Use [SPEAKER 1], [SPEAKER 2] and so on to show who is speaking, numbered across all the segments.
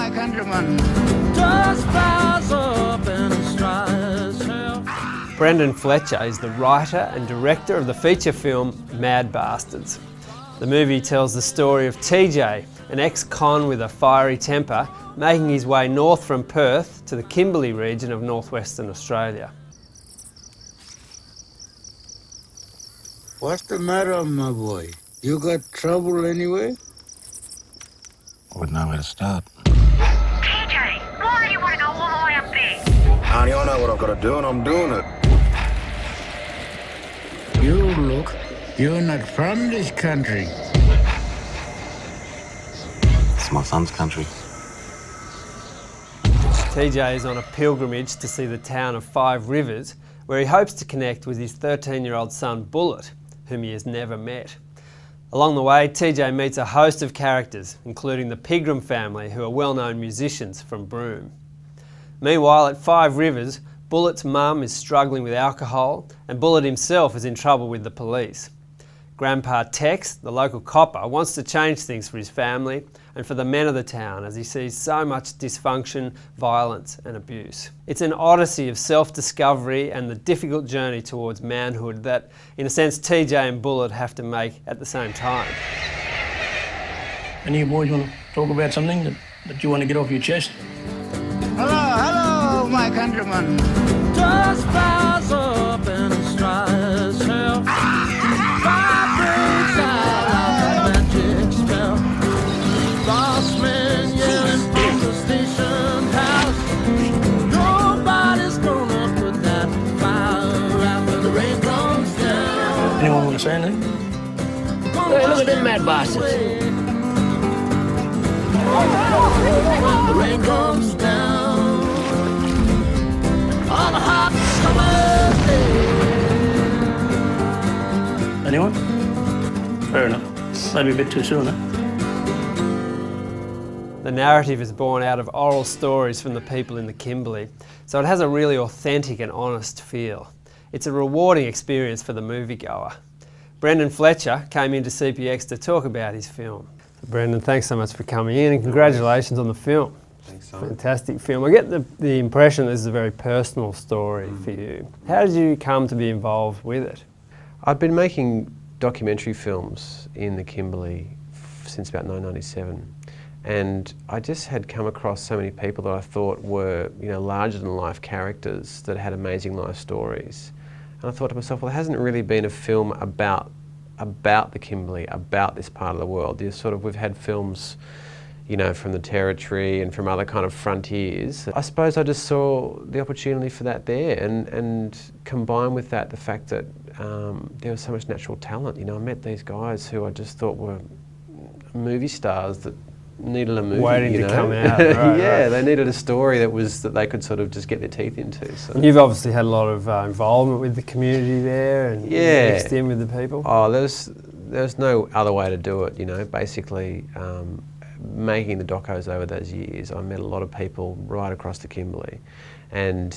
[SPEAKER 1] my countrymen.
[SPEAKER 2] Brendan Fletcher is the writer and director of the feature film Mad Bastards. The movie tells the story of TJ, an ex-con with a fiery temper, making his way north from Perth to the Kimberley region of northwestern Australia.
[SPEAKER 1] What's the matter, my boy? You got trouble anyway?
[SPEAKER 3] I wouldn't know where to start.
[SPEAKER 4] TJ, why do you want to go all the way up there?
[SPEAKER 3] Honey, I know what I've got to do and I'm doing it.
[SPEAKER 1] You look, you're not from this country.
[SPEAKER 3] It's my son's country.
[SPEAKER 2] TJ is on a pilgrimage to see the town of Five Rivers, where he hopes to connect with his 13-year-old son Bullet, whom he has never met. Along the way, TJ meets a host of characters, including the Pigram family, who are well-known musicians from Broome. Meanwhile, at Five Rivers, Bullet's mum is struggling with alcohol, and Bullet himself is in trouble with the police. Grandpa Tex, the local copper, wants to change things for his family and for the men of the town, as he sees so much dysfunction, violence and abuse. It's an odyssey of self-discovery and the difficult journey towards manhood that, in a sense, TJ and Bullet have to make at the same time.
[SPEAKER 5] Any of you boys want to talk about something that you want to get off your chest?
[SPEAKER 1] Hello, my countrymen.
[SPEAKER 6] Just rise up and strive hell. Vibrates out like a magic spell. Lost man yelling from the station house. Nobody's gonna put that fire out when the rain comes down.
[SPEAKER 5] Anyone want to say anything?
[SPEAKER 6] Hey, look at them mad bastards. When the rain comes down. On a hot summer day.
[SPEAKER 5] Anyone? Fair enough. Maybe a bit too soon, huh?
[SPEAKER 2] The narrative is born out of oral stories from the people in the Kimberley, so it has a really authentic and honest feel. It's a rewarding experience for the moviegoer. Brendan Fletcher came into CPX to talk about his film. Brendan, thanks so much for coming in and congratulations on the film.
[SPEAKER 7] Thanks, Simon.
[SPEAKER 2] Fantastic film. I get the impression this is a very personal story for you. How did you come to be involved with it?
[SPEAKER 7] I'd been making documentary films in the Kimberley since about 1997, and I just had come across so many people that I thought were, larger than life characters that had amazing life stories. And I thought to myself, well, there hasn't really been a film about the Kimberley, about this part of the world. We've had films, from the Territory and from other kind of frontiers. I suppose I just saw the opportunity for that there, and combined with that the fact that there was so much natural talent. I met these guys who I just thought were movie stars that needed a movie.
[SPEAKER 2] Waiting to come out. Right,
[SPEAKER 7] yeah,
[SPEAKER 2] right.
[SPEAKER 7] They needed a story that they could sort of just get their teeth into. So.
[SPEAKER 2] And you've obviously had a lot of involvement with the community there and mixed in with the people.
[SPEAKER 7] Oh, there's no other way to do it. Basically. Making the docos over those years, I met a lot of people right across the Kimberley, and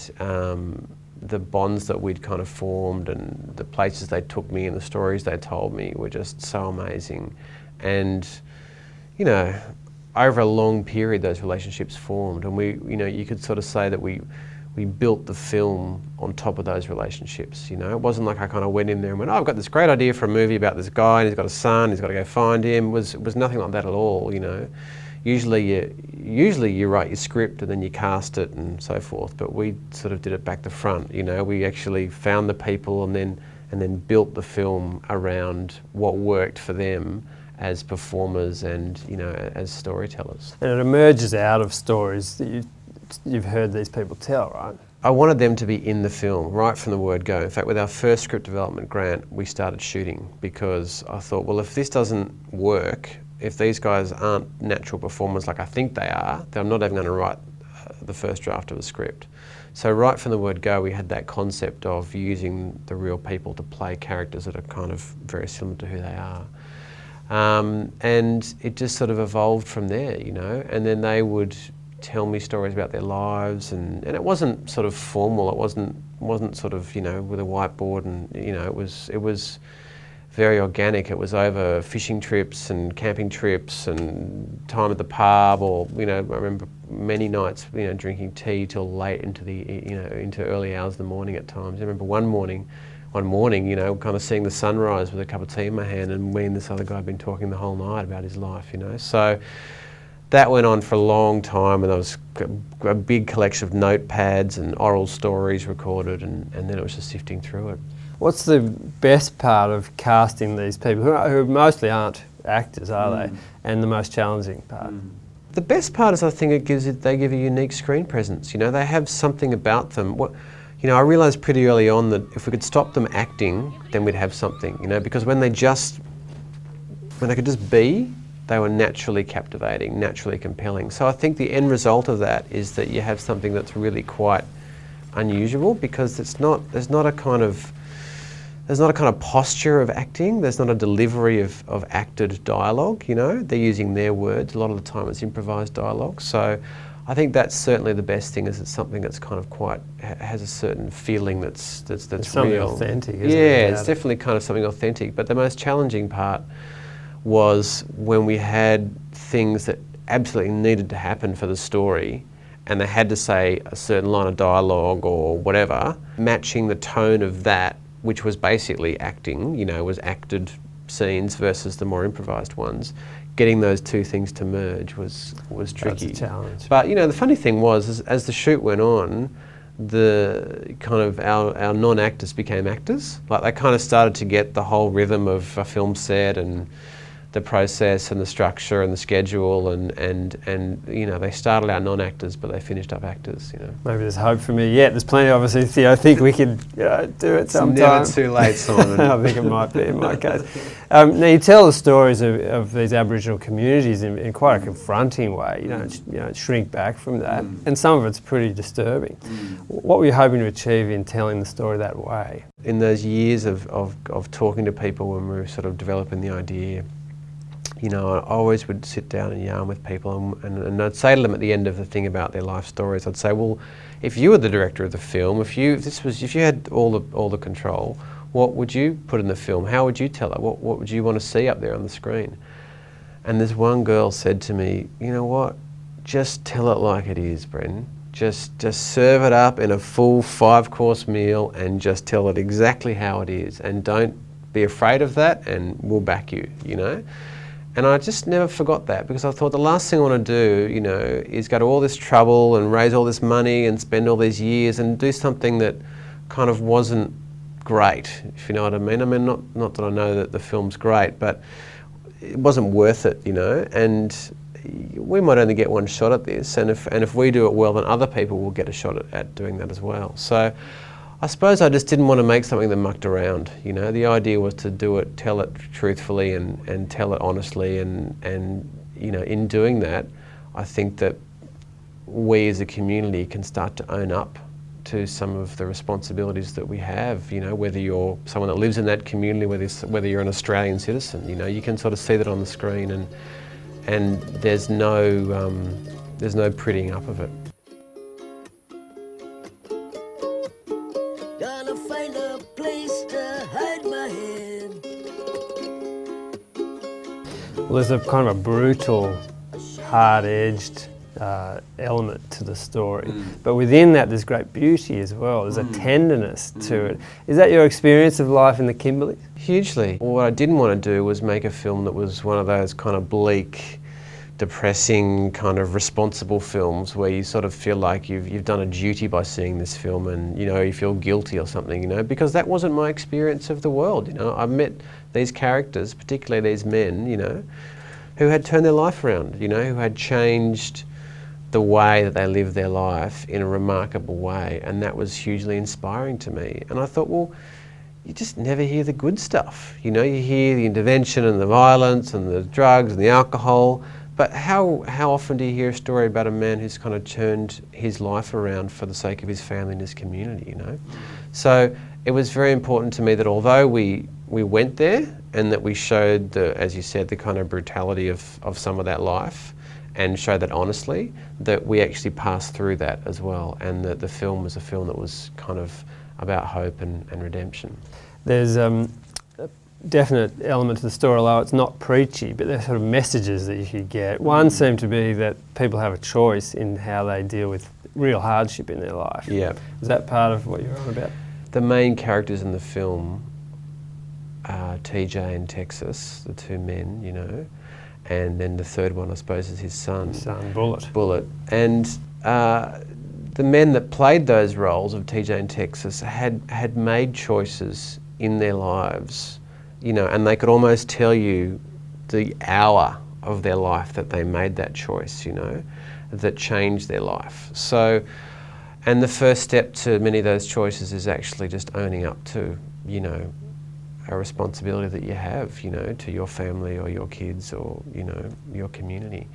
[SPEAKER 7] the bonds that we'd kind of formed and the places they took me and the stories they told me were just so amazing. And over a long period those relationships formed, and you could sort of say that we built the film on top of those relationships. It wasn't like I kind of went in there and went, oh, I've got this great idea for a movie about this guy and he's got a son, he's got to go find him. It was nothing like that at all. Usually you write your script and then you cast it and so forth, but we sort of did it back to front. We actually found the people and then built the film around what worked for them as performers and as storytellers.
[SPEAKER 2] And it emerges out of stories that you've heard these people tell, right?
[SPEAKER 7] I wanted them to be in the film right from the word go. In fact, with our first script development grant, we started shooting because I thought, well, if this doesn't work, if these guys aren't natural performers like I think they are, then I'm not even going to write the first draft of the script. So right from the word go, we had that concept of using the real people to play characters that are kind of very similar to who they are. And it just sort of evolved from there, and then they would tell me stories about their lives, and it wasn't sort of formal. It wasn't sort of with a whiteboard, and it was very organic. It was over fishing trips and camping trips and time at the pub, or I remember many nights drinking tea till late into the into early hours of the morning at times. I remember one morning, kind of seeing the sunrise with a cup of tea in my hand, and me and this other guy had been talking the whole night about his life. So that went on for a long time, and there was a big collection of notepads and oral stories recorded, and then it was just sifting through it.
[SPEAKER 2] What's the best part of casting these people, who mostly aren't actors, are they? And the most challenging part?
[SPEAKER 7] The best part is, I think, they give a unique screen presence. They have something about them. I realised pretty early on that if we could stop them acting, then we'd have something. Because when they could just be, they were naturally captivating, naturally compelling. So I think the end result of that is that you have something that's really quite unusual, because there's not a kind of posture of acting. There's not a delivery of acted dialogue. They're using their words. A lot of the time it's improvised dialogue. So I think that's certainly the best thing, is it's something that's kind of quite, has a certain feeling that's
[SPEAKER 2] something
[SPEAKER 7] real.
[SPEAKER 2] Authentic, isn't it?
[SPEAKER 7] Yeah, it's definitely kind of something authentic. But the most challenging part was when we had things that absolutely needed to happen for the story, and they had to say a certain line of dialogue or whatever, matching the tone of that, which was basically acting, was acted scenes versus the more improvised ones. Getting those two things to merge was tricky.
[SPEAKER 2] That's a challenge.
[SPEAKER 7] But the funny thing was, as the shoot went on, the kind of our non-actors became actors. Like, they kind of started to get the whole rhythm of a film set and the process and the structure and the schedule, and they started out non-actors, but they finished up actors.
[SPEAKER 2] Maybe there's hope for me yet. There's plenty, obviously, Theo. I think we could do it sometime.
[SPEAKER 7] It's never too late, Simon.
[SPEAKER 2] I think it might be in my case. Now, you tell the stories of these Aboriginal communities in quite a confronting way. You don't shrink back from that, and some of it's pretty disturbing. What were you hoping to achieve in telling the story that way?
[SPEAKER 7] In those years of talking to people when we were sort of developing the idea, I always would sit down and yarn with people, and I'd say to them at the end of the thing about their life stories, I'd say, well, if you were the director of the film, if you had all the control, what would you put in the film? How would you tell it? What would you want to see up there on the screen? And this one girl said to me, you know what? Just tell it like it is, Brendan. Just serve it up in a full 5-course meal and just tell it exactly how it is, and don't be afraid of that, and we'll back you. And I just never forgot that, because I thought the last thing I want to do, is go to all this trouble and raise all this money and spend all these years and do something that kind of wasn't great, if you know what I mean. I mean, not that I know that the film's great, but it wasn't worth it, and we might only get one shot at this, and if we do it well, then other people will get a shot at doing that as well. So I suppose I just didn't want to make something that mucked around. The idea was to do it, tell it truthfully, and tell it honestly, and in doing that, I think that we as a community can start to own up to some of the responsibilities that we have. Whether you're someone that lives in that community, whether you're an Australian citizen, you can sort of see that on the screen, and there's no prettying up of it.
[SPEAKER 6] Gonna find a place to hide my head.
[SPEAKER 2] Well, there's a kind of a brutal, hard-edged element to the story, but within that there's great beauty as well. There's a tenderness to it. Is that your experience of life in the Kimberleys?
[SPEAKER 7] Hugely. What I didn't want to do was make a film that was one of those kind of bleak, depressing, kind of responsible films where you sort of feel like you've done a duty by seeing this film, and you feel guilty or something, because that wasn't my experience of the world. I've met these characters, particularly these men, who had turned their life around, who had changed the way that they lived their life in a remarkable way, and that was hugely inspiring to me. And I thought, well, you just never hear the good stuff. You hear the intervention and the violence and the drugs and the alcohol, but how often do you hear a story about a man who's kind of turned his life around for the sake of his family and his community, So it was very important to me that although we went there, and that we showed as you said, the kind of brutality of some of that life, and showed that honestly, that we actually passed through that as well, and that the film was a film that was kind of about hope and redemption.
[SPEAKER 2] There's definite element to the story, although it's not preachy, but there's sort of messages that you could get. One seemed to be that people have a choice in how they deal with real hardship in their life.
[SPEAKER 7] Yeah.
[SPEAKER 2] Is that part of what you're on about?
[SPEAKER 7] The main characters in the film are TJ and Texas, the two men, you know, and then the third one, I suppose, is his son. Bullet. And the men that played those roles of TJ and Texas had made choices in their lives, you know, and they could almost tell you the hour of their life that they made that choice, you know, that changed their life. So, and the first step to many of those choices is actually just owning up to, you know, a responsibility that you have, you know, to your family or your kids or, you know, your community,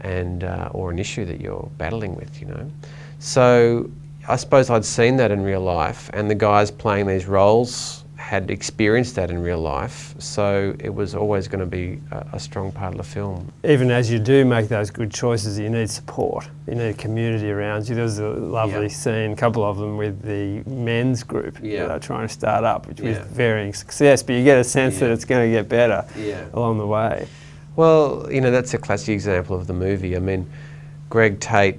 [SPEAKER 7] and or an issue that you're battling with, you know. So I suppose I'd seen that in real life, and the guys playing these roles had experienced that in real life, so it was always going to be a strong part of the film.
[SPEAKER 2] Even as you do make those good choices, you need support. You need a community around you. There was a lovely scene, a couple of them, with the men's group that are trying to start up, which was varying success, but you get a sense that it's going to get better along the way.
[SPEAKER 7] Well, you know, that's a classic example of the movie. I mean, Greg Tate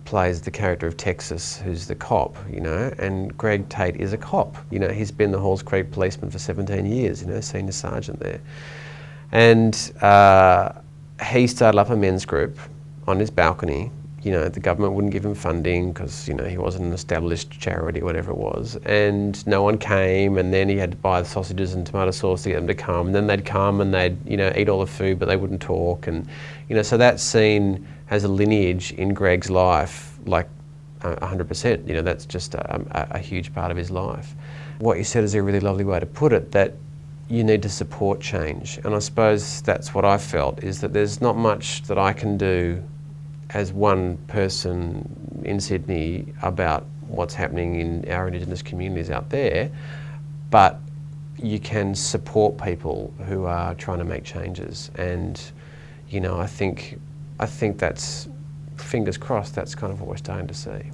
[SPEAKER 7] plays the character of Texas, who's the cop, you know, and Greg Tate is a cop. You know, he's been the Halls Creek policeman for 17 years, you know, senior sergeant there. And he started up a men's group on his balcony. You know, the government wouldn't give him funding because, you know, he wasn't an established charity or whatever it was. And no one came, and then he had to buy the sausages and tomato sauce to get them to come. And then they'd come and they'd, you know, eat all the food, but they wouldn't talk. And, you know, so that scene has a lineage in Greg's life, like 100%. You know, that's just a huge part of his life. What you said is a really lovely way to put it, that you need to support change. And I suppose that's what I felt, is that there's not much that I can do as one person in Sydney about what's happening in our Indigenous communities out there, but you can support people who are trying to make changes. And, you know, I think that's, fingers crossed, that's kind of what we're starting to see.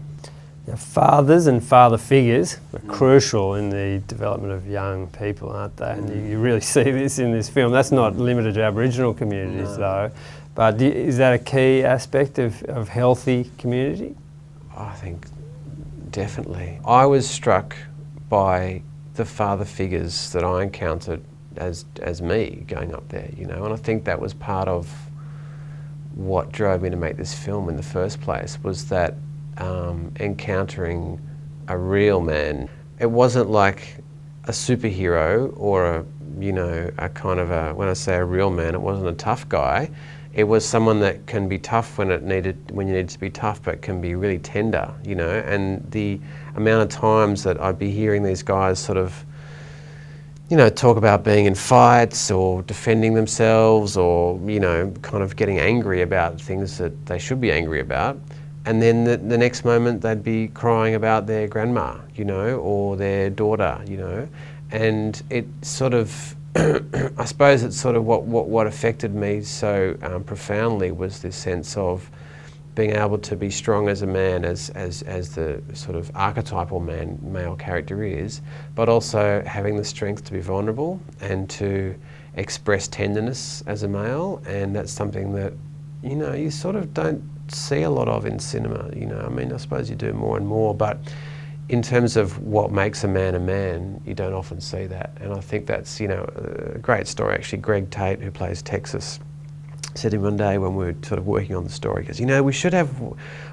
[SPEAKER 2] Now, fathers and father figures are crucial in the development of young people, aren't they? And you really see this in this film. That's not limited to Aboriginal communities, though. But is that a key aspect of healthy community?
[SPEAKER 7] I think definitely. I was struck by the father figures that I encountered as me going up there, you know, and I think that was part of what drove me to make this film in the first place, was that encountering a real man. It wasn't like a superhero or a, you know, a kind of a, when I say a real man, it wasn't a tough guy. It was someone that can be tough when you need to be tough, but can be really tender, you know. And the amount of times that I'd be hearing these guys sort of, you know, talk about being in fights or defending themselves, or, you know, kind of getting angry about things that they should be angry about. And then the next moment they'd be crying about their grandma, you know, or their daughter, you know. And it sort of, I suppose it's sort of what affected me so profoundly was this sense of being able to be strong as a man, as the sort of archetypal male character is, but also having the strength to be vulnerable and to express tenderness as a male. And that's something that, you know, you sort of don't see a lot of in cinema, you know. I mean, I suppose you do more and more, but in terms of what makes a man, you don't often see that. And I think that's, you know, a great story actually. Greg Tate, who plays Texas, said to me one day when we were sort of working on the story, because, you know, we should have,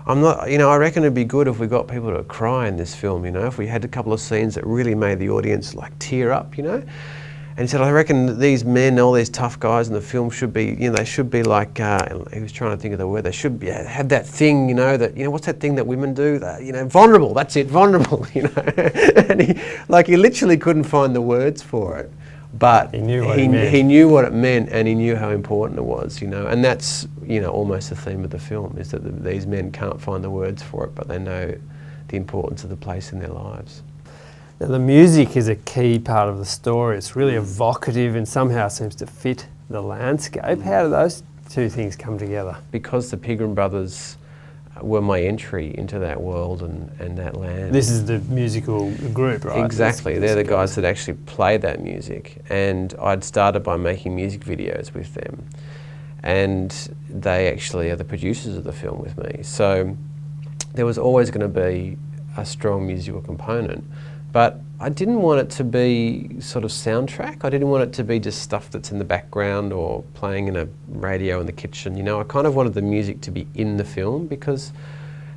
[SPEAKER 7] I reckon it'd be good if we got people to cry in this film, you know, if we had a couple of scenes that really made the audience like tear up, you know. And he said, I reckon these men, all these tough guys in the film should be, you know, they should be like, he was trying to think of the word, they should be, have that thing, you know, that, you know, what's that thing that women do? That, you know, vulnerable, that's it, vulnerable, you know. And he literally couldn't find the words for it. But he knew what it meant, and he knew how important it was, you know. And that's, you know, almost the theme of the film, is that these men can't find the words for it, but they know the importance of the place in their lives.
[SPEAKER 2] Now, the music is a key part of the story. It's really evocative and somehow seems to fit the landscape. How do those two things come together?
[SPEAKER 7] Because the Pegram brothers were my entry into that world and that land.
[SPEAKER 2] This is the musical group, right?
[SPEAKER 7] Exactly, they're the guys that actually played that music, and I'd started by making music videos with them, and they actually are the producers of the film with me. So there was always going to be a strong musical component, but I didn't want it to be sort of soundtrack. I didn't want it to be just stuff that's in the background or playing in a radio in the kitchen. You know, I kind of wanted the music to be in the film, because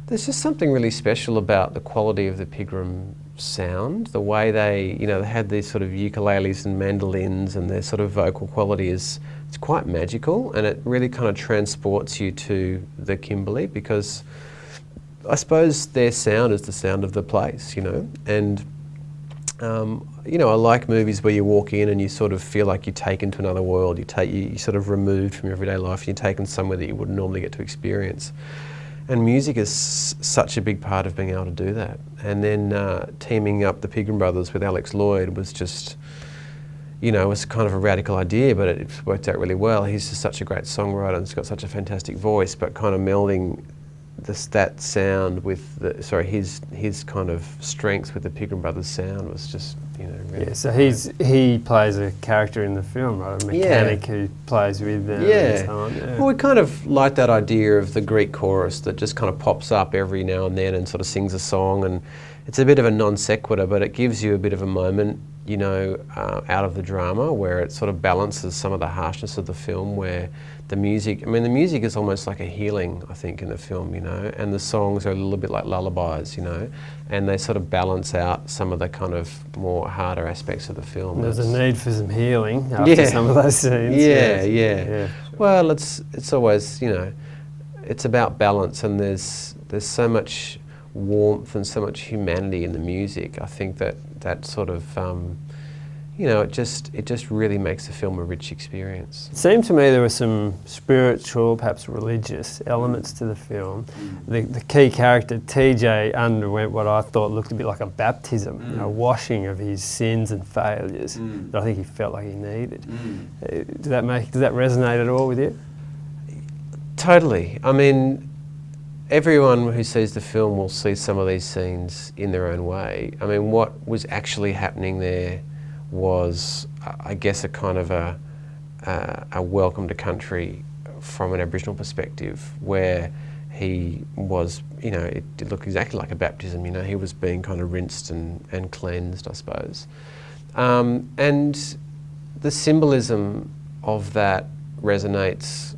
[SPEAKER 7] there's just something really special about the quality of the Pigram sound, the way they had these sort of ukuleles and mandolins, and their sort of vocal quality it's quite magical, and it really kind of transports you to the Kimberley, because I suppose their sound is the sound of the place, you know, and I like movies where you walk in and you sort of feel like you're taken to another world. You're sort of removed from your everyday life, and you're taken somewhere that you wouldn't normally get to experience. And music is such a big part of being able to do that. And then teaming up the Pigram brothers with Alex Lloyd was just, it was kind of a radical idea, but it worked out really well. He's just such a great songwriter and he's got such a fantastic voice, but kind of melding that sound with his kind of strengths with the Pigram brothers sound was just, really.
[SPEAKER 2] Yeah, so he plays a character in the film, right? A mechanic who plays with them and so on. Yeah.
[SPEAKER 7] Well, we kind of like that idea of the Greek chorus that just kind of pops up every now and then and sort of sings a song, and it's a bit of a non sequitur, but it gives you a bit of a moment, out of the drama, where it sort of balances some of the harshness of the film, where the music is almost like a healing, I think, in the film, and the songs are a little bit like lullabies, and they sort of balance out some of the kind of more harder aspects of the film.
[SPEAKER 2] There's a need for some healing after some of those scenes.
[SPEAKER 7] Yeah. Well, it's always, it's about balance, and there's so much warmth and so much humanity in the music. I think that sort of it just really makes the film a rich experience.
[SPEAKER 2] It seemed to me there were some spiritual, perhaps religious elements to the film. The key character, TJ, underwent what I thought looked a bit like a baptism, a washing of his sins and failures that I think he felt like he needed. Does that resonate at all with you?
[SPEAKER 7] Totally. I mean, everyone who sees the film will see some of these scenes in their own way. I mean, what was actually happening there was, I guess, a kind of a welcome to country from an Aboriginal perspective, where he was, it did look exactly like a baptism, he was being kind of rinsed and cleansed, I suppose. And the symbolism of that resonates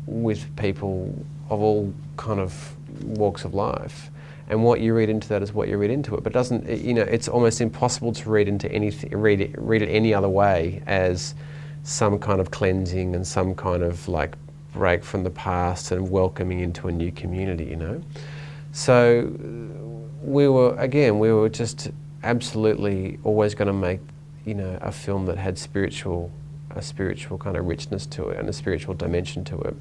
[SPEAKER 7] with people of all kind of walks of life. And what you read into that is what you read into it. But doesn't, it's almost impossible to read into anything, read it any other way as some kind of cleansing and some kind of like break from the past and welcoming into a new community, So we were just absolutely always going to make, a film that had a spiritual kind of richness to it and a spiritual dimension to it.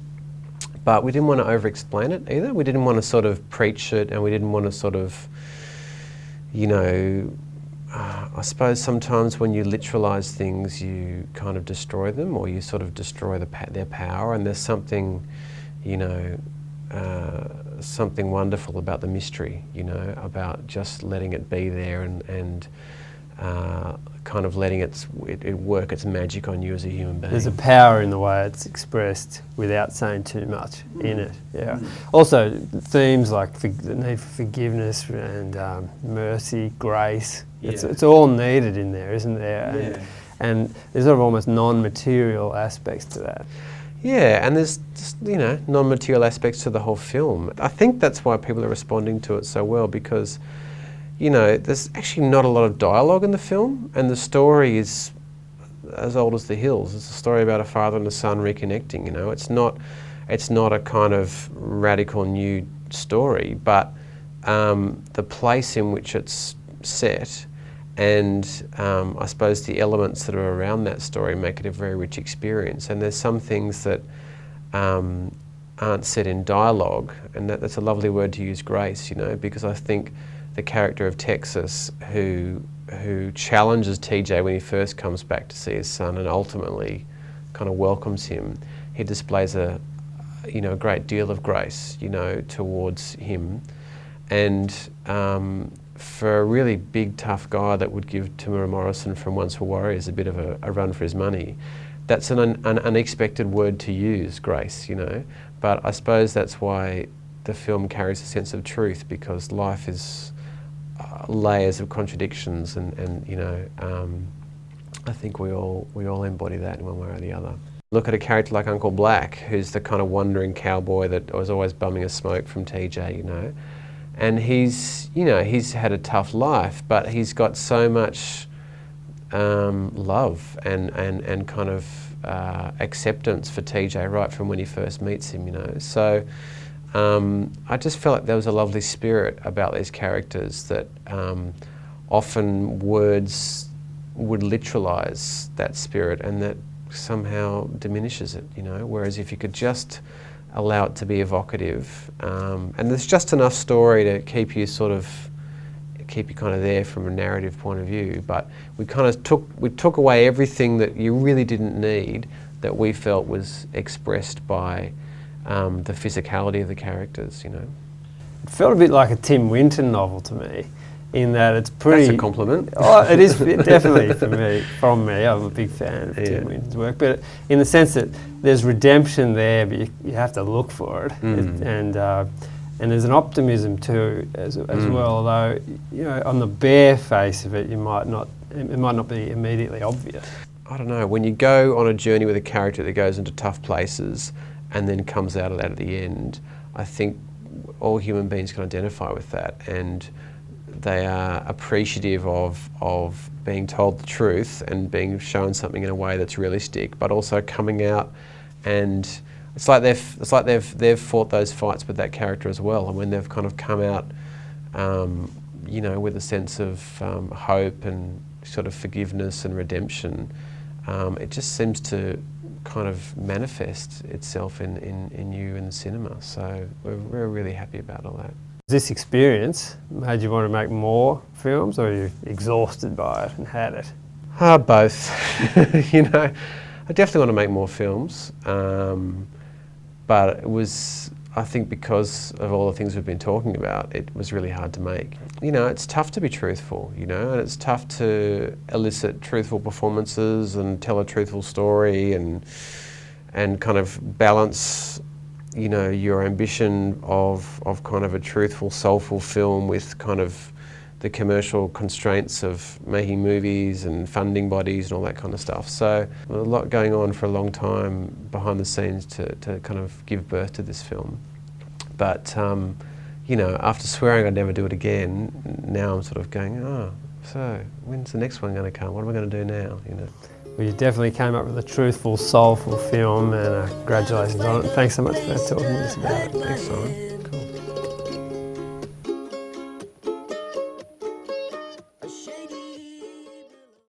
[SPEAKER 7] But we didn't want to over-explain it either. We didn't want to sort of preach it, and we didn't want to sort of, I suppose sometimes when you literalise things, you kind of destroy them, or you sort of destroy their power. And there's something, something wonderful about the mystery, about just letting it be there and kind of letting it work its magic on you as a human being.
[SPEAKER 2] There's a power in the way it's expressed without saying too much in it. Yeah. Also, themes like the need for forgiveness and mercy, grace. It's all needed in there, isn't there? And there's sort of almost non-material aspects to that.
[SPEAKER 7] Yeah, and there's just, non-material aspects to the whole film. I think that's why people are responding to it so well, because there's actually not a lot of dialogue in the film, and the story is as old as the hills. It's a story about a father and a son reconnecting, It's not a kind of radical new story, but the place in which it's set and I suppose the elements that are around that story make it a very rich experience. And there's some things that aren't said in dialogue, and that's a lovely word to use, grace, because I think the character of Texas, who challenges TJ when he first comes back to see his son and ultimately kind of welcomes him, he displays a you know, a great deal of grace, you know, towards him. And for a really big, tough guy that would give Tamura Morrison from Once for Warriors a bit of a run for his money, that's an unexpected word to use, grace, you know. But I suppose that's why the film carries a sense of truth, because life is layers of contradictions, and you know, I think we all embody that in one way or the other. Look at a character like Uncle Black, who's the kind of wandering cowboy that was always bumming a smoke from TJ, you know. And he's, you know, he's had a tough life, but he's got so much love and kind of acceptance for TJ right from when he first meets him, you know. So I just felt like there was a lovely spirit about these characters that often words would literalise that spirit, and that somehow diminishes it, you know. Whereas if you could just allow it to be evocative, and there's just enough story to keep you kind of there from a narrative point of view, but we took away everything that you really didn't need, that we felt was expressed by the physicality of the characters, you know.
[SPEAKER 2] It felt a bit like a Tim Winton novel to me, in that it's pretty...
[SPEAKER 7] That's a compliment.
[SPEAKER 2] Oh, it is definitely from me. I'm a big fan of Tim Winton's work, but in the sense that there's redemption there, but you have to look for it. And there's an optimism too, as well. Although, you know, on the bare face of it, it might not be immediately obvious.
[SPEAKER 7] I don't know. When you go on a journey with a character that goes into tough places and then comes out of that at the end, I think all human beings can identify with that, and they are appreciative of being told the truth and being shown something in a way that's realistic, but also coming out, and it's like they've fought those fights with that character as well. And when they've kind of come out, you know, with a sense of hope and sort of forgiveness and redemption, it just seems to kind of manifest itself in you in the cinema. So we're really happy about all that.
[SPEAKER 2] This experience made you want to make more films, or are you exhausted by it and had it?
[SPEAKER 7] Both. You know, I definitely want to make more films, but it was, I think, because of all the things we've been talking about, it was really hard to make. You know, it's tough to be truthful, you know, and it's tough to elicit truthful performances and tell a truthful story and kind of balance, you know, your ambition of kind of a truthful, soulful film with kind of the commercial constraints of making movies and funding bodies and all that kind of stuff. So a lot going on for a long time behind the scenes to kind of give birth to this film. But, you know, after swearing I'd never do it again, now I'm sort of going, oh, so when's the next one going to come? What am I going to do now, you know?
[SPEAKER 2] Well, you definitely came up with a truthful, soulful film, and congratulations on it. Thanks so much for talking to us about it.
[SPEAKER 7] Thanks, Simon.